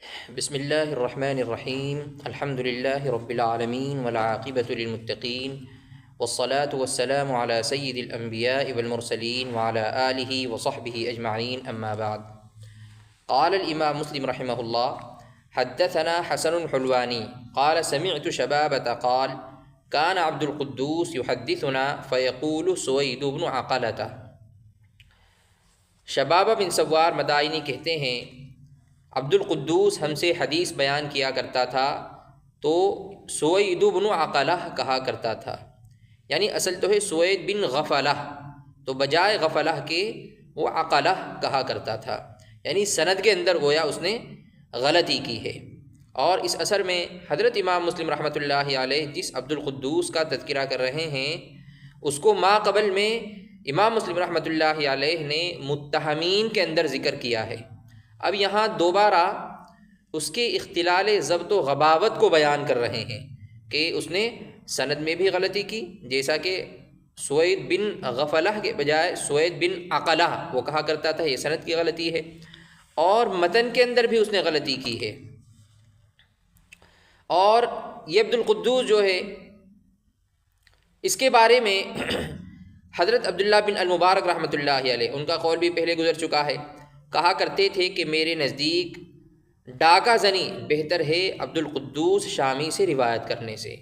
بسم الله الرحمن الرحيم الحمد لله رب العالمين والعاقبة للمتقين والصلاة والسلام على سيد الأنبياء والمرسلين وعلى آله وصحبه أجمعين أما بعد. قال الإمام مسلم رحمه الله: حدثنا حسن الحلواني قال سمعت شبابة قال كان عبد القدوس يحدثنا فيقول سويد بن عقلة. شبابہ بن سوار مدائنی کہتے ہیں عبد القدوس ہم سے حدیث بیان کیا کرتا تھا تو سوید بن عقلہ کہا کرتا تھا، یعنی اصل تو ہے سوید بن غفلہ، تو بجائے غفلہ کے وہ عقلہ کہا کرتا تھا، یعنی سند کے اندر گویا اس نے غلطی کی ہے۔ اور اس اثر میں حضرت امام مسلم رحمۃ اللہ علیہ جس عبد القدوس کا تذکرہ کر رہے ہیں اس کو ما قبل میں امام مسلم رحمۃ اللہ علیہ نے متہمین کے اندر ذکر کیا ہے۔ اب یہاں دوبارہ اس کے اختلال ضبط و غباوت کو بیان کر رہے ہیں کہ اس نے سند میں بھی غلطی کی، جیسا کہ سوید بن غفلہ کے بجائے سوید بن عقلہ وہ کہا کرتا تھا، یہ سند کی غلطی ہے، اور متن کے اندر بھی اس نے غلطی کی ہے۔ اور یہ عبد القدوس جو ہے اس کے بارے میں حضرت عبداللہ بن المبارک رحمۃ اللہ علیہ ان کا قول بھی پہلے گزر چکا ہے، کہا کرتے تھے کہ میرے نزدیک ڈاکہ زنی بہتر ہے عبد القدوس شامی سے روایت کرنے سے۔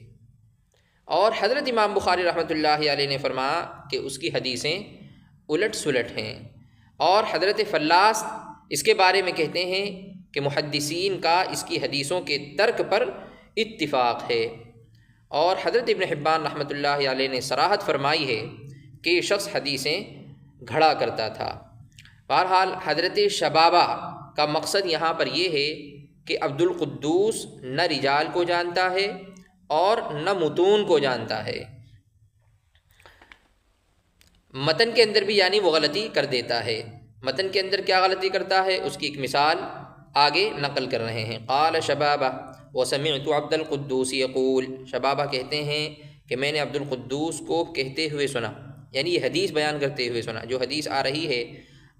اور حضرت امام بخاری رحمۃ اللہ علیہ نے فرمایا کہ اس کی حدیثیں الٹ سلٹ ہیں۔ اور حضرت فلاس اس کے بارے میں کہتے ہیں کہ محدثین کا اس کی حدیثوں کے ترک پر اتفاق ہے۔ اور حضرت ابن حبان رحمۃ اللہ علیہ نے صراحت فرمائی ہے کہ یہ شخص حدیثیں گھڑا کرتا تھا۔ بہرحال حضرت شبابہ کا مقصد یہاں پر یہ ہے کہ عبد القدوس نہ رجال کو جانتا ہے اور نہ متون کو جانتا ہے، متن کے اندر بھی یعنی وہ غلطی کر دیتا ہے۔ متن کے اندر کیا غلطی کرتا ہے اس کی ایک مثال آگے نقل کر رہے ہیں۔ قال شبابہ وسمعت عبد القدوس یقول، شبابہ کہتے ہیں کہ میں نے عبد القدوس کو کہتے ہوئے سنا، یعنی یہ حدیث بیان کرتے ہوئے سنا۔ جو حدیث آ رہی ہے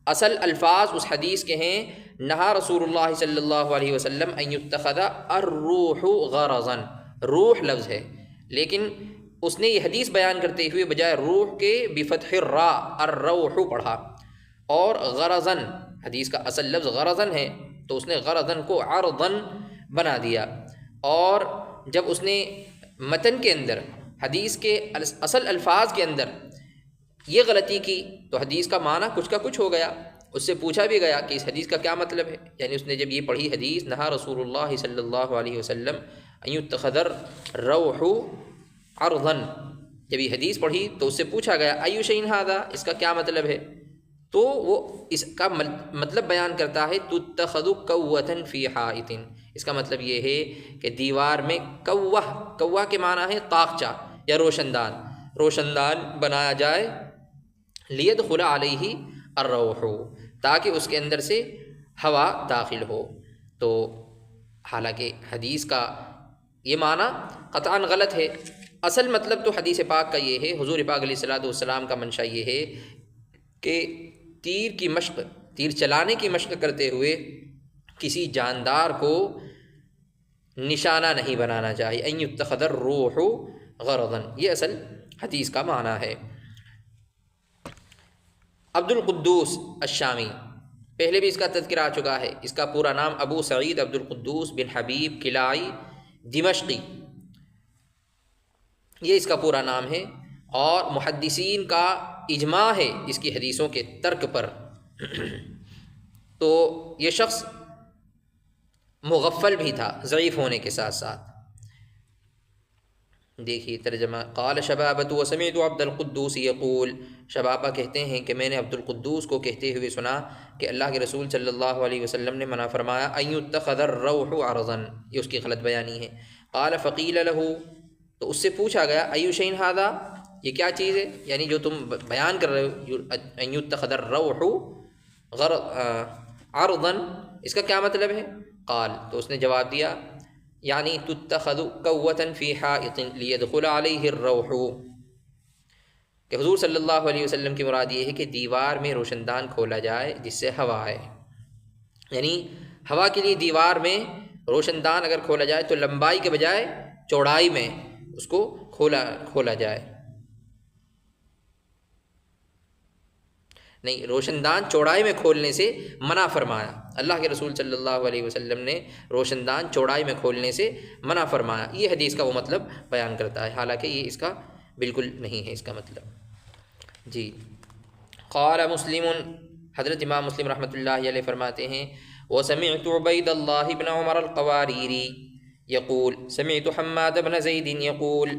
اصل الفاظ اس حدیث کے ہیں نہا رسول اللہ صلی اللہ علیہ وسلم ان یتخذ الروح غرضا، روح لفظ ہے، لیکن اس نے یہ حدیث بیان کرتے ہوئے بجائے روح کے بفتح الراء الروح پڑھا، اور غرضا حدیث کا اصل لفظ غرضا ہے تو اس نے غرضا کو عرضا بنا دیا۔ اور جب اس نے متن کے اندر حدیث کے اصل الفاظ کے اندر یہ غلطی کی تو حدیث کا معنی کچھ کا کچھ ہو گیا۔ اس سے پوچھا بھی گیا کہ اس حدیث کا کیا مطلب ہے، یعنی اس نے جب یہ پڑھی حدیث نہا رسول اللہ صلی اللہ علیہ وسلم ان یتخذ الروح عرضا، جب یہ حدیث پڑھی تو اس سے پوچھا گیا ای شیء ھذا، اس کا کیا مطلب ہے، تو وہ اس کا مطلب بیان کرتا ہے تتخذ کوۃ فی حائط، اس کا مطلب یہ ہے کہ دیوار میں کوہ کے معنی ہے طاقچہ یا روشن دان بنایا جائے، لیدخل علیہ الروح، تاکہ اس کے اندر سے ہوا داخل ہو۔ تو حالانکہ حدیث کا یہ معنی قطعاً غلط ہے، اصل مطلب تو حدیث پاک کا یہ ہے، حضور پاک علیہ الصلوۃ والسلام کا منشا یہ ہے کہ تیر چلانے کی مشق کرتے ہوئے کسی جاندار کو نشانہ نہیں بنانا چاہیے، ان یتخذ الروح غرضا، یہ اصل حدیث کا معنی ہے۔ عبد القدوس الشامی پہلے بھی اس کا تذکرہ آ چکا ہے، اس کا پورا نام ابو سعید عبد القدوس بن حبیب کلائی دمشقی، یہ اس کا پورا نام ہے، اور محدثین کا اجماع ہے اس کی حدیثوں کے ترک پر۔ تو یہ شخص مغفل بھی تھا ضعیف ہونے کے ساتھ ساتھ۔ دیکھیے ترجمہ، قال شبابۃ وسمعت عبد القدوس یقول، شبابہ کہتے ہیں کہ میں نے عبد القدوس کو کہتے ہوئے سنا کہ اللہ کے رسول صلی اللہ علیہ وسلم نے منع فرمایا ان یتخذ الروح عرضا، یہ اس کی غلط بیانی ہے۔ قال فقیل له، تو اس سے پوچھا گیا ای شیء ھذا، یہ کیا چیز ہے، یعنی جو تم بیان کر رہے ہو ان یتخذ الروح عرضا، اس کا کیا مطلب ہے؟ قال، تو اس نے جواب دیا یعنی تتخذ کوۃ فی حائط لیدخل علیہ الروح، کہ حضور صلی اللہ علیہ وسلم کی مراد یہ ہے کہ دیوار میں روشن دان کھولا جائے جس سے ہوا آئے، یعنی ہوا کے لیے دیوار میں روشن دان اگر کھولا جائے تو لمبائی کے بجائے چوڑائی میں اس کو کھولا جائے، نہیں، روشن دان چوڑائی میں کھولنے سے منع فرمایا۔ اللہ کے رسول صلی اللہ علیہ وسلم نے روشن دان چوڑائی میں کھولنے سے منع فرمایا۔ یہ حدیث کا وہ مطلب بیان کرتا ہے، حالانکہ یہ اس کا بالکل نہیں ہے اس کا مطلب۔ جی، قال مسلم، حضرت امام مسلم رحمۃ اللہ علیہ فرماتے ہیں وسمعت عبید اللہ بن عمر القواریری یقول سمعت حماد بن زید یقول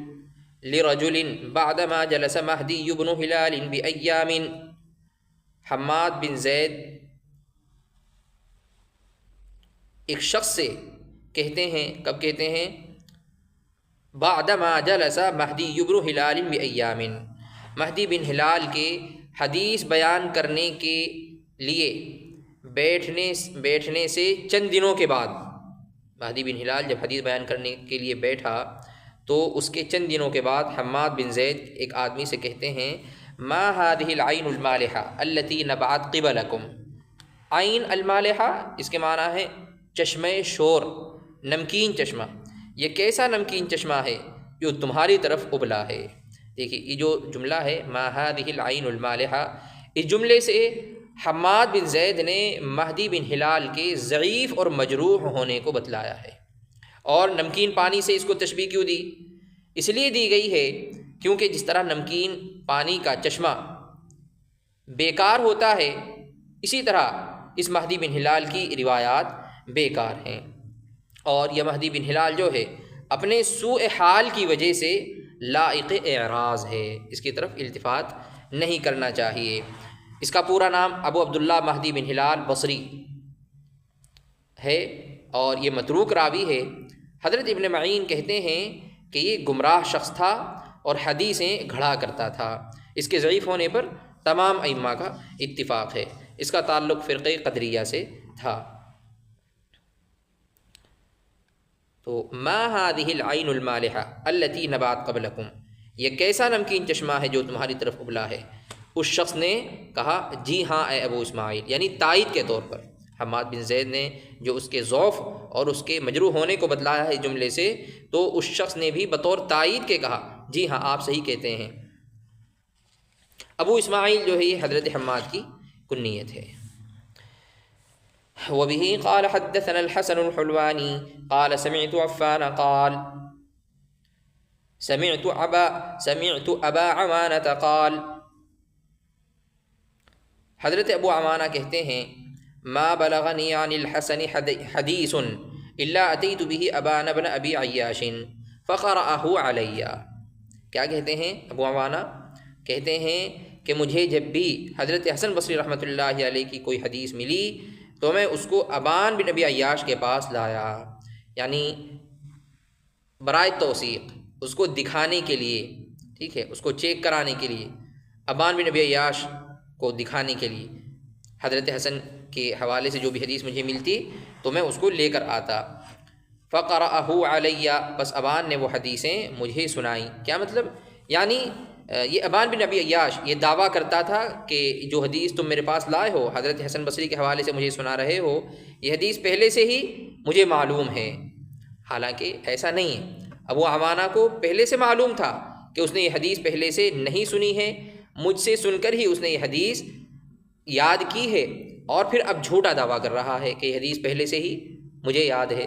لرجل بعدما جلس مہدی بن ہلال بأیام۔ حماد بن زید ایک شخص سے کہتے ہیں، کب کہتے ہیں؟ بعدما جلس مہدی بن ہلال بأیام، مہدی بن ہلال کے حدیث بیان کرنے کے لیے بیٹھنے سے چند دنوں کے بعد، مہدی بن ہلال جب حدیث بیان کرنے کے لیے بیٹھا تو اس کے چند دنوں کے بعد حماد بن زید ایک آدمی سے کہتے ہیں ما هذه العین المالحہ التي نبعت قبلکم۔ عین المالحہ اس کے معنی ہے چشمہ شور، نمکین چشمہ، یہ کیسا نمکین چشمہ ہے جو تمہاری طرف ابلا ہے۔ دیکھیے یہ جو جملہ ہے ما هذه العین المالحہ، اس جملے سے حماد بن زید نے مہدی بن ہلال کے ضعیف اور مجروح ہونے کو بتلایا ہے۔ اور نمکین پانی سے اس کو تشبیہ کیوں دی؟ اس لیے دی گئی ہے کیونکہ جس طرح نمکین پانی کا چشمہ بیکار ہوتا ہے، اسی طرح اس مہدی بن ہلال کی روایات بیکار ہیں۔ اور یہ مہدی بن ہلال جو ہے اپنے سوء حال کی وجہ سے لائق اعراض ہے، اس کی طرف التفات نہیں کرنا چاہیے۔ اس کا پورا نام ابو عبداللہ مہدی بن ہلال بصری ہے اور یہ متروک راوی ہے۔ حضرت ابن معین کہتے ہیں کہ یہ گمراہ شخص تھا اور حدیثیں گھڑا کرتا تھا۔ اس کے ضعیف ہونے پر تمام ائمہ کا اتفاق ہے۔ اس کا تعلق فرقہ قدریہ سے تھا۔ تو ما هذه العین المالحہ التي نبعت قبلکم، یہ کیسا نمکین چشمہ ہے جو تمہاری طرف ابلا ہے؟ اس شخص نے کہا جی ہاں اے ابو اسماعیل، یعنی تائید کے طور پر۔ حماد بن زید نے جو اس کے ضعف اور اس کے مجروح ہونے کو بتلایا ہے جملے سے، تو اس شخص نے بھی بطور تائید کے کہا جی ہاں آپ صحیح کہتے ہیں۔ ابو اسماعیل جو ہے یہ حضرت حماد کی کنیت ہے۔ وبه قال حدثنا الحسن الحلواني قال سمعت عفان قال سمعت ابا عوانة قال، حضرت ابو عوانہ کہتے ہیں ما بلغني عن الحسن حدیث الا اتيت به ابان بن ابي عياش فقرأه علي۔ کیا کہتے ہیں ابو عوانہ؟ کہتے ہیں کہ مجھے جب بھی حضرت حسن بصری رحمۃ اللہ علیہ کی کوئی حدیث ملی تو میں اس کو ابان بن ابی عیاش کے پاس لایا، یعنی برائے توثیق، اس کو دکھانے کے لیے، ٹھیک ہے، اس کو چیک کرانے کے لیے، ابان بن ابی عیاش کو دکھانے کے لیے حضرت حسن کے حوالے سے جو بھی حدیث مجھے ملتی تو میں اس کو لے کر آتا۔ فقرأہ علی، بس ابان نے وہ حدیثیں مجھے سنائیں۔ کیا مطلب؟ یعنی یہ ابان بن ابی عیاش یہ دعویٰ کرتا تھا کہ جو حدیث تم میرے پاس لائے ہو، حضرت حسن بصری کے حوالے سے مجھے سنا رہے ہو، یہ حدیث پہلے سے ہی مجھے معلوم ہے۔ حالانکہ ایسا نہیں ہے، ابو عوانہ کو پہلے سے معلوم تھا کہ اس نے یہ حدیث پہلے سے نہیں سنی ہے، مجھ سے سن کر ہی اس نے یہ حدیث یاد کی ہے، اور پھر اب جھوٹا دعویٰ کر رہا ہے کہ یہ حدیث پہلے سے ہی مجھے یاد ہے۔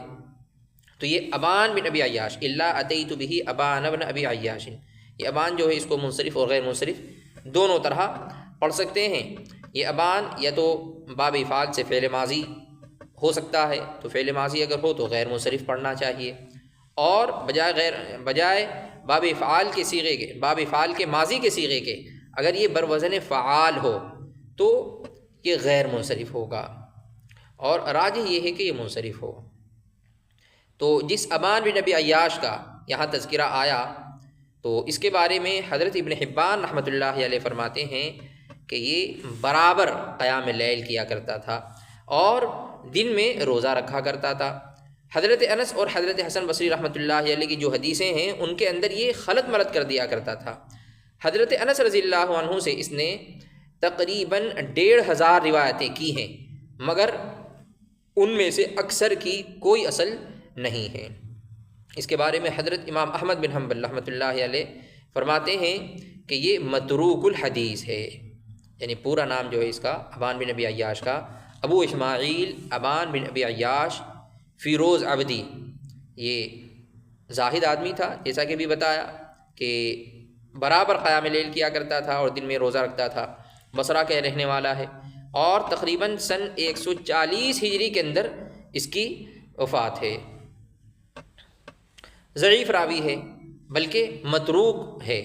تو یہ ابان بن ابی عیاش، الا اتیت به ابان بن ابی عیاش، یہ ابان جو ہے اس کو منصرف اور غیر منصرف دونوں طرح پڑھ سکتے ہیں۔ یہ ابان یا تو باب افعال سے فعل ماضی ہو سکتا ہے، تو فعل ماضی اگر ہو تو غیر منصرف پڑھنا چاہیے، اور بجائے باب افعال کے صیغے کے، باب افعال کے ماضی کے صیغے کے اگر یہ بروزن فعال ہو تو یہ غیر منصرف ہوگا، اور راجح یہ ہے کہ یہ منصرف ہو۔ تو جس ابان بن ابی عیاش کا یہاں تذکرہ آیا تو اس کے بارے میں حضرت ابن حبان رحمۃ اللہ علیہ فرماتے ہیں کہ یہ برابر قیام لیل کیا کرتا تھا اور دن میں روزہ رکھا کرتا تھا۔ حضرت انس اور حضرت حسن بصری رحمۃ اللہ علیہ کی جو حدیثیں ہیں ان کے اندر یہ خلط ملط کر دیا کرتا تھا۔ حضرت انس رضی اللہ عنہ سے اس نے تقریباً 1500 روایتیں کی ہیں، مگر ان میں سے اکثر کی کوئی اصل نہیں ہے۔ اس کے بارے میں حضرت امام احمد بن حنبل رحمۃ اللہ علیہ فرماتے ہیں کہ یہ متروک الحدیث ہے، یعنی پورا نام جو ہے اس کا ابان بن ابی عیاش کا ابو اسماعیل ابان بن ابی عیاش فیروز عبدی، یہ زاہد آدمی تھا، جیسا کہ بھی بتایا کہ برابر قیام لیل کیا کرتا تھا اور دن میں روزہ رکھتا تھا، بصرہ کا رہنے والا ہے، اور تقریباً سن 140 ہجری کے اندر اس کی وفات ہے۔ ضعیف راوی ہے بلکہ متروک ہے،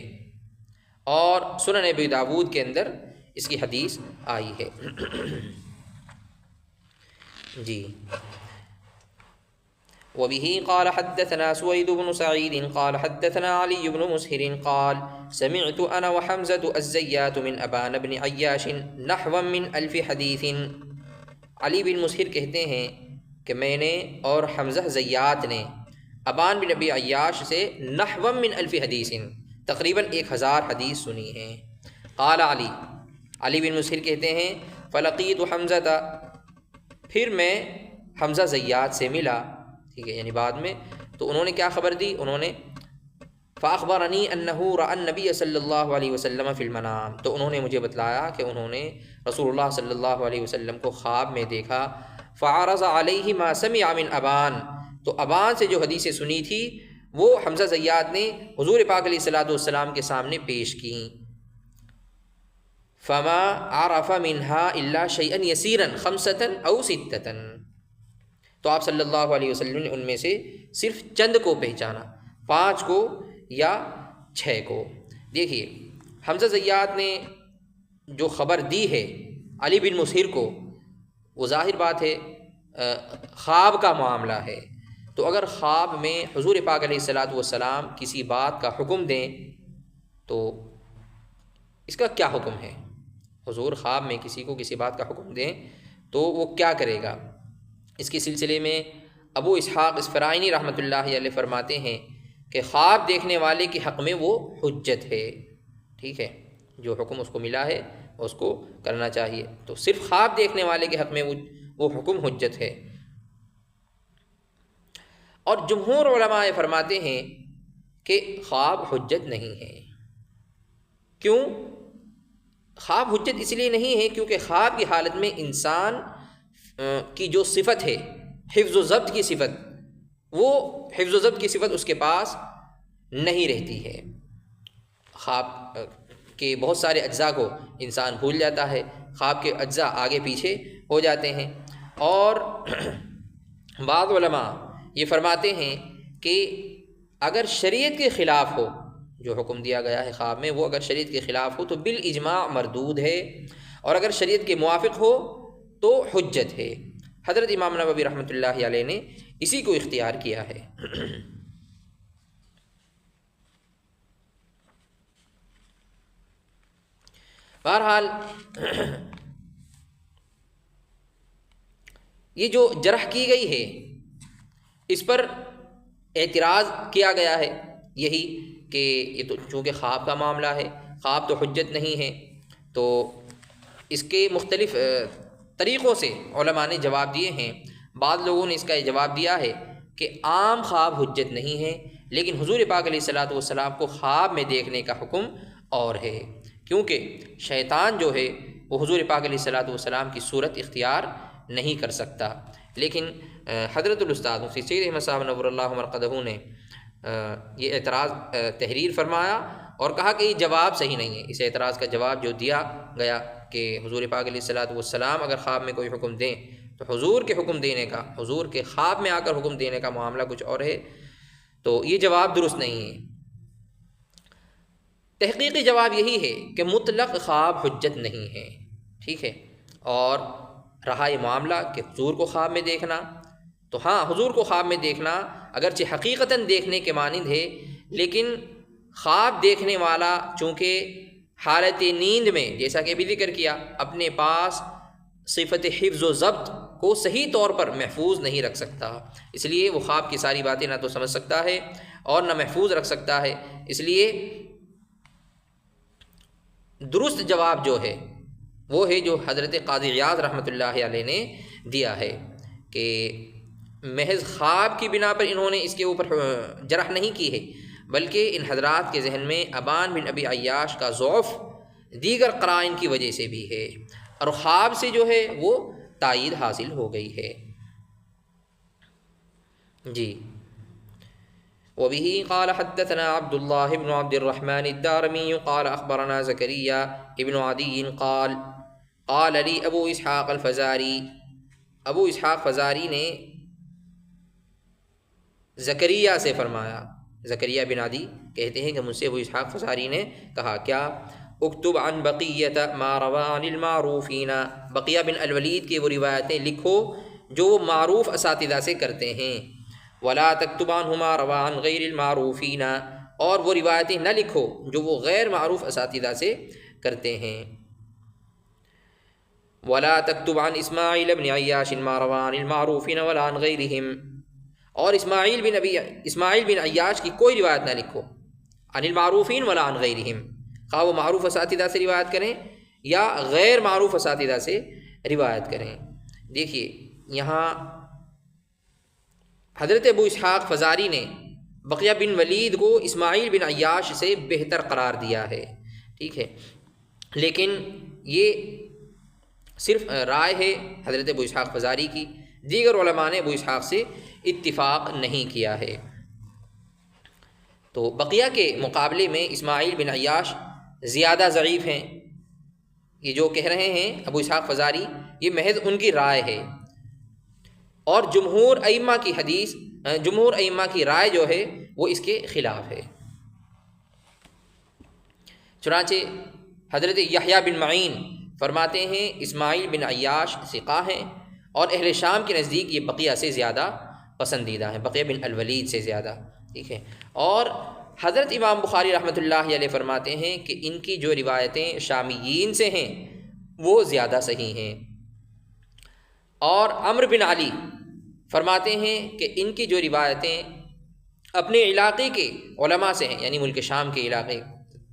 اور سنن ابی داود کے اندر اس کی حدیث آئی ہے۔ جی وبه قال حدثنا سويد بن سعيد قال حدثنا علي بن مسهر قال سمعت أنا وحمزة الزيات من أبان بن عياش نحو من 1000 حديث۔ علی بن مسہر کہتے ہیں کہ میں نے اور حمزہ زیات نے ابان بن ابی عیاش سے نحو من 1000 حدیث، تقریباً 1000 حدیث سنی ہیں۔ قال علی بن مسہر کہتے ہیں فلقیت حمزہ، پھر میں حمزہ زیات سے ملا، ٹھیک ہے، یعنی بعد میں، تو انہوں نے کیا خبر دی، انہوں نے فاخبرنی انہ رأى النبی صلی اللہ علیہ وسلم فی المنام، تو انہوں نے مجھے بتلایا کہ انہوں نے رسول اللہ صلی اللہ علیہ وسلم کو خواب میں دیکھا۔ فعرض علیہ ما سمع من ابان، تو ابان سے جو حدیثیں سنی تھی وہ حمزہ زیات نے حضور پاک علیہ الصلوۃ والسلام کے سامنے پیش کیں۔ فما عرف منها الا شيئا يسيرا 5 أو 6، تو آپ صلی اللہ علیہ وسلم نے ان میں سے صرف چند کو پہچانا، 5 کو یا 6 کو۔ دیکھیے حمزہ زیات نے جو خبر دی ہے علی بن مسہر کو، وہ ظاہر بات ہے خواب کا معاملہ ہے، تو اگر خواب میں حضور پاک علیہ الصلوۃ والسلام کسی بات کا حکم دیں تو اس کا کیا حکم ہے؟ حضور خواب میں کسی کو کسی بات کا حکم دیں تو وہ کیا کرے گا؟ اس کے سلسلے میں ابو اسحاق اسفرائینی رحمۃ اللہ علیہ فرماتے ہیں کہ خواب دیکھنے والے کے حق میں وہ حجت ہے، ٹھیک ہے، جو حکم اس کو ملا ہے اس کو کرنا چاہیے، تو صرف خواب دیکھنے والے کے حق میں وہ حکم حجت ہے۔ اور جمہور علماء فرماتے ہیں کہ خواب حجت نہیں ہے۔ کیوں؟ خواب حجت اس لیے نہیں ہے کیونکہ خواب کی حالت میں انسان کی جو صفت ہے حفظ و ضبط کی صفت، وہ حفظ و ضبط کی صفت اس کے پاس نہیں رہتی ہے۔ خواب کے بہت سارے اجزاء کو انسان بھول جاتا ہے، خواب کے اجزاء آگے پیچھے ہو جاتے ہیں، اور بعض علماء یہ فرماتے ہیں کہ اگر شریعت کے خلاف ہو، جو حکم دیا گیا ہے خواب میں وہ اگر شریعت کے خلاف ہو تو بالاجماع مردود ہے، اور اگر شریعت کے موافق ہو تو حجت ہے۔ حضرت امام نووی رحمۃ اللہ علیہ نے اسی کو اختیار کیا ہے۔ بہرحال یہ جو جرح کی گئی ہے اس پر اعتراض کیا گیا ہے، یہی کہ یہ تو چونکہ خواب کا معاملہ ہے، خواب تو حجت نہیں ہے، تو اس کے مختلف طریقوں سے علماء نے جواب دیے ہیں۔ بعض لوگوں نے اس کا یہ جواب دیا ہے کہ عام خواب حجت نہیں ہے، لیکن حضور پاک علیہ الصلوۃ والسلام کو خواب میں دیکھنے کا حکم اور ہے، کیونکہ شیطان جو ہے وہ حضور پاک علیہ الصلوۃ والسلام کی صورت اختیار نہیں کر سکتا۔ لیکن حضرت الاستاذ مفتی سید احمد صاحب نور اللہ مرقدہ نے یہ اعتراض تحریر فرمایا اور کہا کہ یہ جواب صحیح نہیں ہے۔ اس اعتراض کا جواب جو دیا گیا کہ حضور پاک علیہ الصلوۃ والسلام اگر خواب میں کوئی حکم دیں تو حضور کے حکم دینے کا، حضور کے خواب میں آ کر حکم دینے کا معاملہ کچھ اور ہے، تو یہ جواب درست نہیں ہے۔ تحقیقی جواب یہی ہے کہ مطلق خواب حجت نہیں ہے، ٹھیک ہے، اور رہا یہ معاملہ کہ حضور کو خواب میں دیکھنا، تو ہاں حضور کو خواب میں دیکھنا اگرچہ حقیقتاً دیکھنے کے مانند ہے، لیکن خواب دیکھنے والا چونکہ حالت نیند میں جیسا کہ ابھی ذکر کیا اپنے پاس صفت حفظ و ضبط کو صحیح طور پر محفوظ نہیں رکھ سکتا، اس لیے وہ خواب کی ساری باتیں نہ تو سمجھ سکتا ہے اور نہ محفوظ رکھ سکتا ہے۔ اس لیے درست جواب جو ہے وہ ہے جو حضرت قاضی عیاض رحمۃ اللہ علیہ نے دیا ہے کہ محض خواب کی بنا پر انہوں نے اس کے اوپر جرح نہیں کی ہے، بلکہ ان حضرات کے ذہن میں ابان بن ابی عیاش کا ضعف دیگر قرائن کی وجہ سے بھی ہے، اور خواب سے جو ہے وہ تائید حاصل ہو گئی ہے۔ جی وبه قال حدثنا عبد الله بن عبد الرحمن الدارمي قال اخبرنا زكريا ابن عدي قال لي ابو اسحاق الفزاري، ابو اسحاق فزاری نے زکریا سے فرمایا، زکریا بن عدی کہتے ہیں کہ مجھ سے ابو اسحاق فزاری نے کہا کیا، اکتب عن بقیۃ ما روى عن المعروفین، بقیہ بن الولید کی وہ روایتیں لکھو جو وہ معروف اساتذہ سے کرتے ہیں، ولا تکتب عنہ ما روى عن غیر المعروفین، اور وہ روایتیں نہ لکھو جو وہ غیر معروف اساتذہ سے کرتے ہیں، ولا تکتب عن اسماعیل بن عیاش ما روى عن المعروفین ولا عن غیرہم، اور اسماعیل بن عیاش کی کوئی روایت نہ لکھو، عن المعروفین ولا عن غیرہم، خواہ وہ معروف اساتذہ سے روایت کریں یا غیر معروف اساتذہ سے روایت کریں۔ دیکھیے یہاں حضرت ابو اسحاق فزاری نے بقیہ بن ولید کو اسماعیل بن عیاش سے بہتر قرار دیا ہے، ٹھیک ہے، لیکن یہ صرف رائے ہے حضرت ابو اسحاق فزاری کی، دیگر علماء نے ابو اسحاق سے اتفاق نہیں کیا ہے۔ تو بقیہ کے مقابلے میں اسماعیل بن عیاش زیادہ ضعیف ہیں، یہ جو کہہ رہے ہیں ابو اسحاق فزاری یہ محض ان کی رائے ہے، اور جمہور ائمہ کی رائے جو ہے وہ اس کے خلاف ہے۔ چنانچہ حضرت یحییٰ بن معین فرماتے ہیں اسماعیل بن عیاش ثقہ ہیں، اور اہل شام کے نزدیک یہ بقیہ سے زیادہ پسندیدہ ہیں، بقیہ بن الولید سے زیادہ، ٹھیک ہے، اور حضرت امام بخاری رحمۃ اللہ علیہ فرماتے ہیں کہ ان کی جو روایتیں شامیین سے ہیں وہ زیادہ صحیح ہیں، اور عمرو بن علی فرماتے ہیں کہ ان کی جو روایتیں اپنے علاقے کے علماء سے ہیں، یعنی ملک شام کے علاقے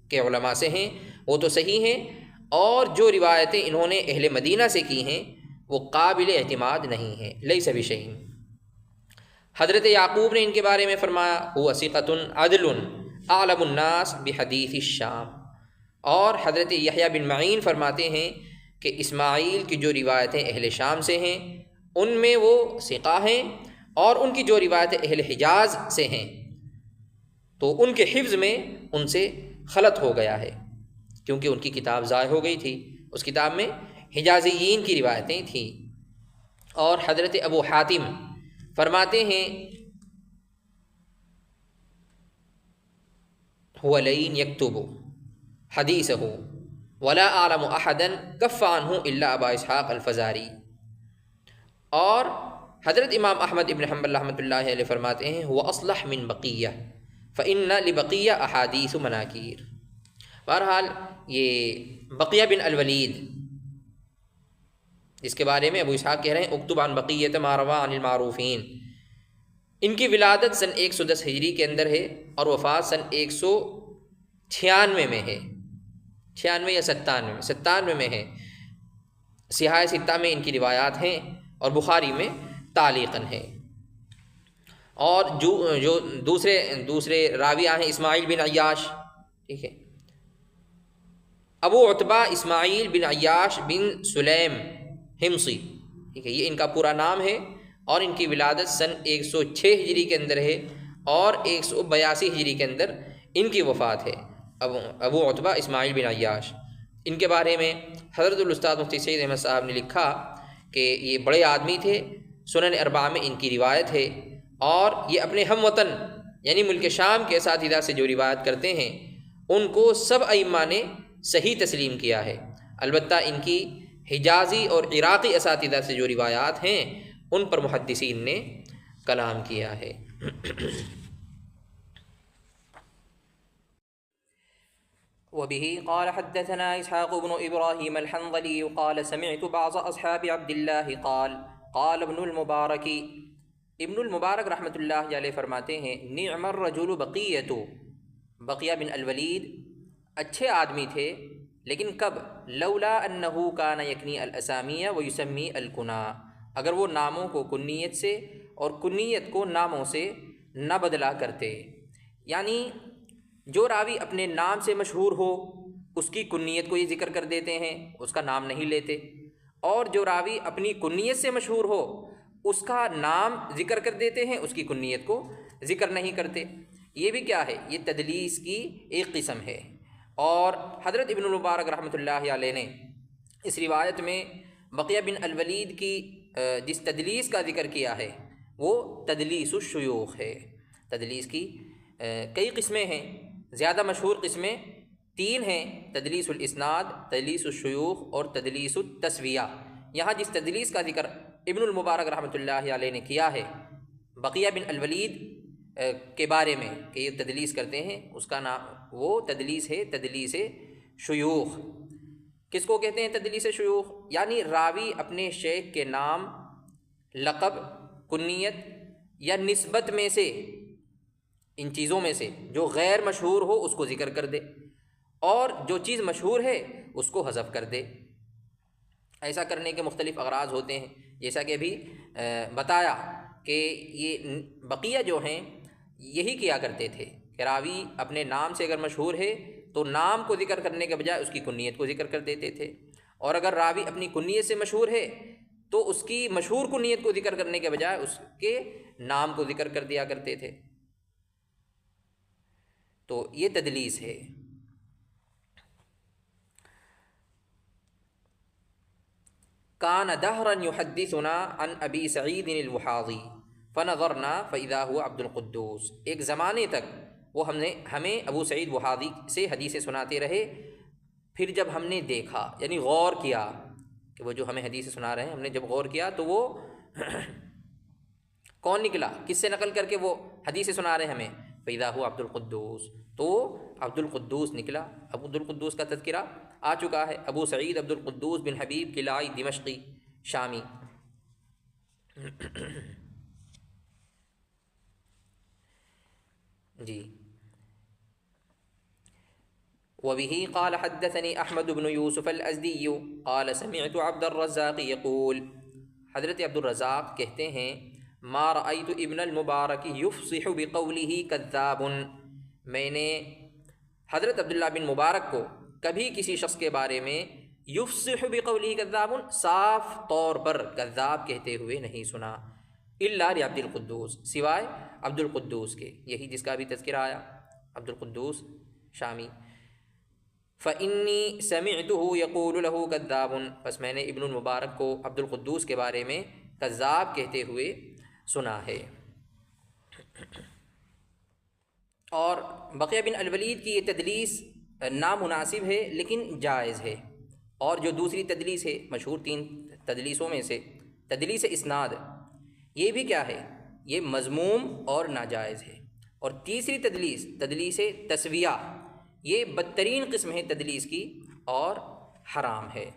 کے علماء سے ہیں، وہ تو صحیح ہیں، اور جو روایتیں انہوں نے اہل مدینہ سے کی ہیں وہ قابل اعتماد نہیں ہیں، لیس بشیء۔ حضرت یعقوب نے ان کے بارے میں فرمایا هو ثقۃ عدل اعلم الناس بحدیث الشام، اور حضرت یحییٰ بن معین فرماتے ہیں کہ اسماعیل کی جو روایتیں اہل شام سے ہیں ان میں وہ ثقہ ہیں، اور ان کی جو روایتیں اہل حجاز سے ہیں تو ان کے حفظ میں ان سے خلط ہو گیا ہے، کیونکہ ان کی کتاب ضائع ہو گئی تھی، اس کتاب میں حجازیین کی روایتیں تھیں۔ اور حضرت ابو حاتم فرماتے ہیں هو لین یکتب حدیثہ ولا اعلم احدا کف عنہ الا ابا اسحاق الفزاری، اور حضرت امام احمد ابن حنبل رحمۃ اللہ علیہ فرماتے ہیں هو اصلح من بقیہ فإن لبقیہ احادیث مناکیر۔ بہرحال یہ بقیہ بن الولید اس کے بارے میں ابو اسحاق کہہ رہے ہیں اکتب عن بقیۃ ما روى عن المعروفین، ان کی ولادت سن 110 ہجری کے اندر ہے اور وفات سن 196 میں ہے، 96 یا 97 میں ہے، صحاح ستہ میں ان کی روایات ہیں اور بخاری میں تعلیقاً ہے۔ اور جو دوسرے راویہ ہیں اسماعیل بن عیاش، ٹھیک ہے، ابو عتبہ اسماعیل بن عیاش بن سلیم ہمصی، ٹھیک ہے، یہ ان کا پورا نام ہے، اور ان کی ولادت سن 106 ہجری کے اندر ہے اور 182 ہجری کے اندر ان کی وفات ہے۔ ابو عتبہ اسماعیل بن عیاش، ان کے بارے میں حضرت الاستاذ مفتی سعید احمد صاحب نے لکھا کہ یہ بڑے آدمی تھے، سنن اربعہ میں ان کی روایت ہے، اور یہ اپنے ہم وطن یعنی ملک شام کے اساتذہ سے جو روایت کرتے ہیں ان کو سب ائمہ نے صحیح تسلیم کیا ہے، البتہ ان کی حجازی اور عراقی اساتذہ سے جو روایات ہیں ان پر محدثین نے کلام کیا ہے۔ وبه قال حدثنا اسحاق بن ابراهيم الحنظلي قال سمعت بعض اصحاب عبد الله قال ابن المبارک رحمۃ اللہ علیہ فرماتے ہیں نعم الرجل بقیۃ، بقیہ بن الولید اچھے آدمی تھے، لیکن کب؟ لولا انہ کان یکنی الاسامی ویسمی الکنا، اگر وہ ناموں کو کنیت سے اور کنیت کو ناموں سے نہ بدلا کرتے، یعنی جو راوی اپنے نام سے مشہور ہو اس کی کنیت کو یہ ذکر کر دیتے ہیں، اس کا نام نہیں لیتے، اور جو راوی اپنی کنیت سے مشہور ہو اس کا نام ذکر کر دیتے ہیں، اس کی کنیت کو ذکر نہیں کرتے۔ یہ بھی کیا ہے؟ یہ تدلیس کی ایک قسم ہے۔ اور حضرت ابن المبارک رحمۃ اللہ علیہ نے اس روایت میں بقیہ بن الولید کی جس تدلیس کا ذکر کیا ہے وہ تدلیس الشیوخ ہے۔ تدلیس کی کئی قسمیں ہیں، زیادہ مشہور قسمیں 3 ہیں: تدلیس الاسناد، تدلیس الشیوخ اور تدلیس التسویہ۔ یہاں جس تدلیس کا ذکر ابن المبارک رحمۃ اللہ علیہ نے کیا ہے بقیہ بن الولید کے بارے میں کہ یہ تدلیس کرتے ہیں، اس کا نام وہ تدلیس ہے تدلیس شیوخ۔ کس کو کہتے ہیں تدلیس شیوخ؟ یعنی راوی اپنے شیخ کے نام، لقب، کنیت یا نسبت میں سے، ان چیزوں میں سے جو غیر مشہور ہو اس کو ذکر کر دے، اور جو چیز مشہور ہے اس کو حذف کر دے۔ ایسا کرنے کے مختلف اغراض ہوتے ہیں، جیسا کہ ابھی بتایا کہ یہ بقیہ جو ہیں یہی کیا کرتے تھے کہ راوی اپنے نام سے اگر مشہور ہے تو نام کو ذکر کرنے کے بجائے اس کی کنیت کو ذکر کر دیتے تھے، اور اگر راوی اپنی کنیت سے مشہور ہے تو اس کی مشہور کنیت کو ذکر کرنے کے بجائے اس کے نام کو ذکر کر دیا کرتے تھے۔ تو یہ تدلیس ہے۔ کان دہرا یحدثنا عن ابی سعید الوحاضی فنظرنا فاذا هو عبد القدوس، ایک زمانے تک وہ ہمیں ابو سعید وحاضی سے حدیثیں سناتے رہے، پھر جب ہم نے دیکھا یعنی غور کیا کہ وہ جو ہمیں حدیثیں سنا رہے ہیں، ہم نے جب غور کیا تو وہ کون نکلا، کس سے نقل کر کے وہ حدیثیں سنا رہے ہیں ہمیں؟ فاذا هو عبد القدوس، تو عبد القدوس نکلا۔ عبد القدوس کا تذکرہ آ چکا ہے، ابو سعید عبد القدوس بن حبیب کلائی دمشقی شامی۔ جی، وبه قال حدثني احمد بن يوسف الازدي قال سمعت عبد الرزاق يقول، حضرت عبد الرزاق کہتے ہیں ما رأيت ابن المبارک يفصح بقوله كذاب، میں نے حضرت عبداللہ بن مبارک کو کبھی کسی شخص کے بارے میں یفصح بقوله كذاب صاف طور پر کذاب کہتے ہوئے نہیں سنا، الا لعبد القدوس، سوائے عبد القدوس کے، یہی جس کا بھی تذکرہ آیا عبد القدوس شامی۔ فإنی سمعته يقول له كذاب، پس میں نے ابن المبارک کو عبد القدوس کے بارے میں کذاب کہتے ہوئے سنا ہے۔ اور بقیہ بن الولید کی یہ تدلیس نامناسب ہے لیکن جائز ہے، اور جو دوسری تدلیس ہے مشہور 3 تدلیسوں میں سے تدلیس اسناد، یہ بھی کیا ہے؟ یہ مذموم اور ناجائز ہے۔ اور تیسری تدلیس تدلیس تسویہ، یہ بدترین قسم ہے تدلیس کی اور حرام ہے۔